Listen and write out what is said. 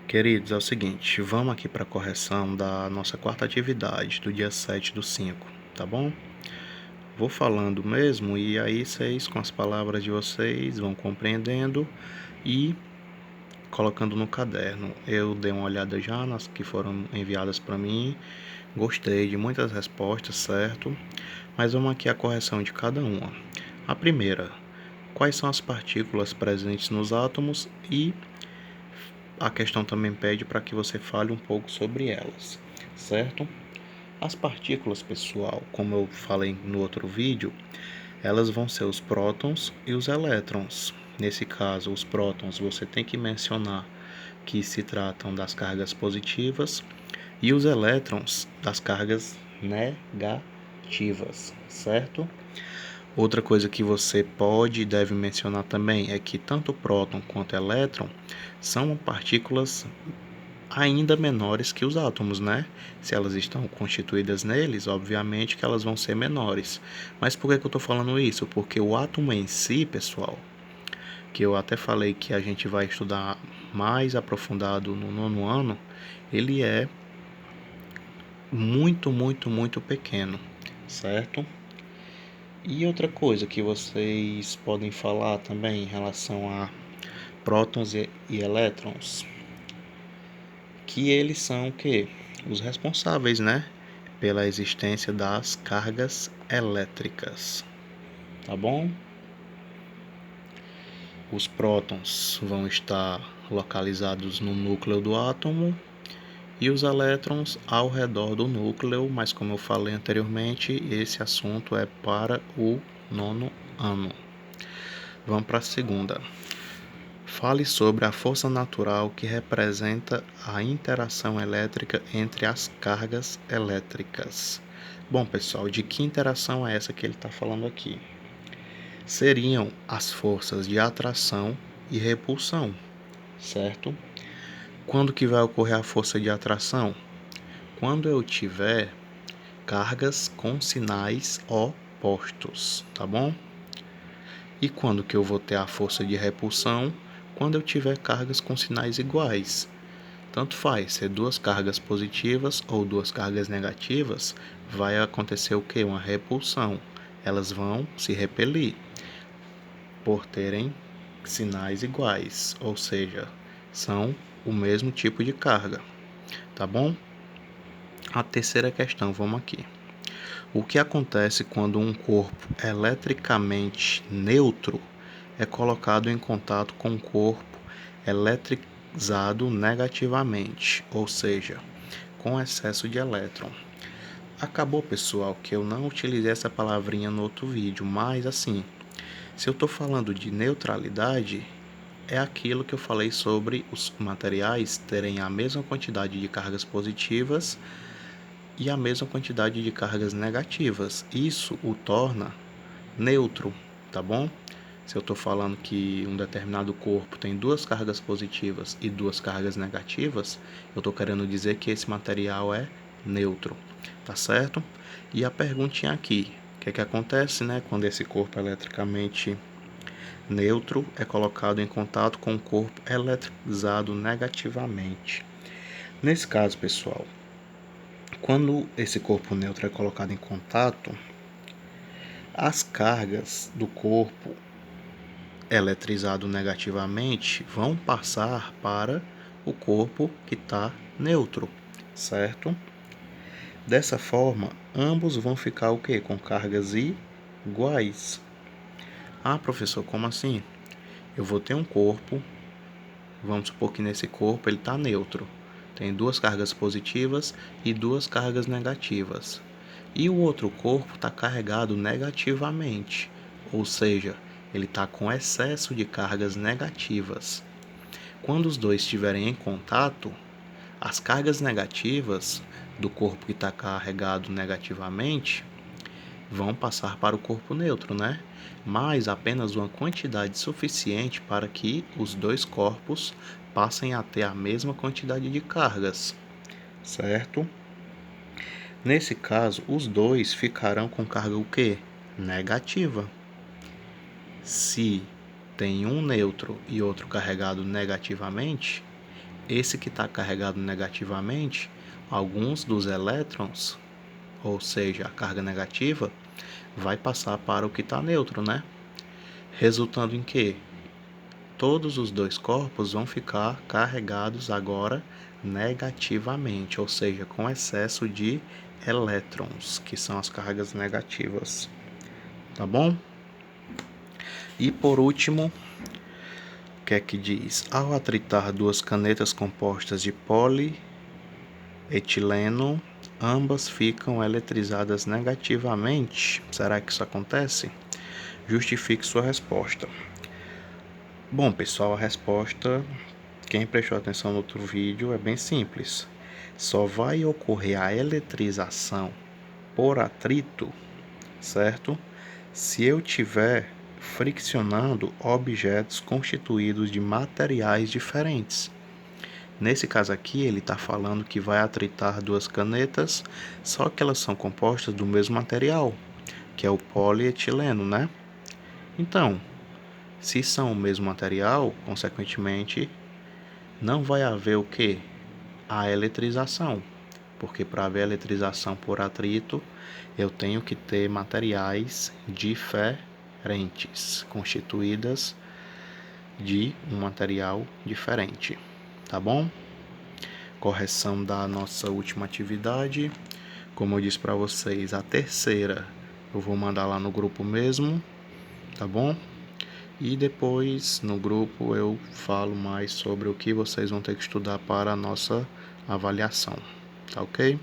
Queridos, é o seguinte, vamos aqui para a correção da nossa quarta atividade do dia 7/5, tá bom? Vou falando mesmo e aí vocês, com as palavras de vocês, vão compreendendo e colocando no caderno. Eu dei uma olhada já nas que foram enviadas para mim, gostei de muitas respostas, certo? Mas vamos aqui a correção de cada uma. A primeira, quais são as partículas presentes nos átomos e a questão também pede para que você fale um pouco sobre elas, certo? As partículas, pessoal, como eu falei no outro vídeo, elas vão ser os prótons e os elétrons. Nesse caso, os prótons você tem que mencionar que se tratam das cargas positivas e os elétrons das cargas negativas, certo? Outra coisa que você pode e deve mencionar também é que tanto o próton quanto o elétron são partículas ainda menores que os átomos, né? Se elas estão constituídas neles, obviamente que elas vão ser menores. Mas por que eu estou falando isso? Porque o átomo em si, pessoal, que eu até falei que a gente vai estudar mais aprofundado no nono ano, ele é muito pequeno, certo? E outra coisa que vocês podem falar também em relação a prótons e elétrons, que eles são o quê? Os responsáveis, né, pela existência das cargas elétricas, tá bom? Os prótons vão estar localizados no núcleo do átomo e os elétrons ao redor do núcleo, mas como eu falei anteriormente, esse assunto é para o nono ano. Vamos para a segunda. Fale sobre a força natural que representa a interação elétrica entre as cargas elétricas. Bom, pessoal, de que interação é essa que ele está falando aqui? Seriam as forças de atração e repulsão, certo? Quando que vai ocorrer a força de atração? Quando eu tiver cargas com sinais opostos, tá bom? E quando que eu vou ter a força de repulsão? Quando eu tiver cargas com sinais iguais. Tanto faz, ser duas cargas positivas ou duas cargas negativas, vai acontecer o que? Uma repulsão. Elas vão se repelir por terem sinais iguais, ou seja, são o mesmo tipo de carga, tá bom? A terceira questão, vamos aqui. O que acontece quando um corpo eletricamente neutro é colocado em contato com um corpo eletrizado negativamente, ou seja, com excesso de elétron? Acabou, pessoal, que eu não utilizei essa palavrinha no outro vídeo, mas assim, se eu estou falando de neutralidade, é aquilo que eu falei sobre os materiais terem a mesma quantidade de cargas positivas e a mesma quantidade de cargas negativas. Isso o torna neutro, tá bom? Se eu estou falando que um determinado corpo tem duas cargas positivas e duas cargas negativas, eu estou querendo dizer que esse material é neutro, tá certo? E a perguntinha aqui, o que é que acontece, né, quando esse corpo eletricamente neutro é colocado em contato com um corpo eletrizado negativamente? Nesse caso, pessoal, quando esse corpo neutro é colocado em contato, as cargas do corpo eletrizado negativamente vão passar para o corpo que está neutro, certo? Dessa forma, ambos vão ficar o quê? Com cargas iguais. Ah, professor, como assim? Eu vou ter um corpo, vamos supor que nesse corpo ele está neutro. Tem duas cargas positivas e duas cargas negativas. E o outro corpo está carregado negativamente, ou seja, ele está com excesso de cargas negativas. Quando os dois estiverem em contato, as cargas negativas do corpo que está carregado negativamente vão passar para o corpo neutro, né? Mas apenas uma quantidade suficiente para que os dois corpos passem a ter a mesma quantidade de cargas, certo? Nesse caso, os dois ficarão com carga o quê? Negativa. Se tem um neutro e outro carregado negativamente, esse que está carregado negativamente, alguns dos elétrons, ou seja, a carga negativa, vai passar para o que está neutro, né? Resultando em que todos os dois corpos vão ficar carregados agora negativamente, ou seja, com excesso de elétrons, que são as cargas negativas. Tá bom? E por último, o que é que diz? Ao atritar duas canetas compostas de polietileno, ambas ficam eletrizadas negativamente. Será que isso acontece? Justifique sua resposta. Bom, pessoal, a resposta, quem prestou atenção no outro vídeo, é bem simples. Só vai ocorrer a eletrização por atrito, certo? Se eu tiver friccionando objetos constituídos de materiais diferentes. Nesse caso aqui, ele está falando que vai atritar duas canetas, só que elas são compostas do mesmo material, que é o polietileno, né? Então, se são o mesmo material, consequentemente, não vai haver o que? A eletrização. Porque para haver eletrização por atrito, eu tenho que ter materiais diferentes, constituídas de um material diferente. Tá bom? Correção da nossa última atividade. Como eu disse para vocês, a terceira eu vou mandar lá no grupo mesmo, tá bom? E depois no grupo eu falo mais sobre o que vocês vão ter que estudar para a nossa avaliação, tá ok?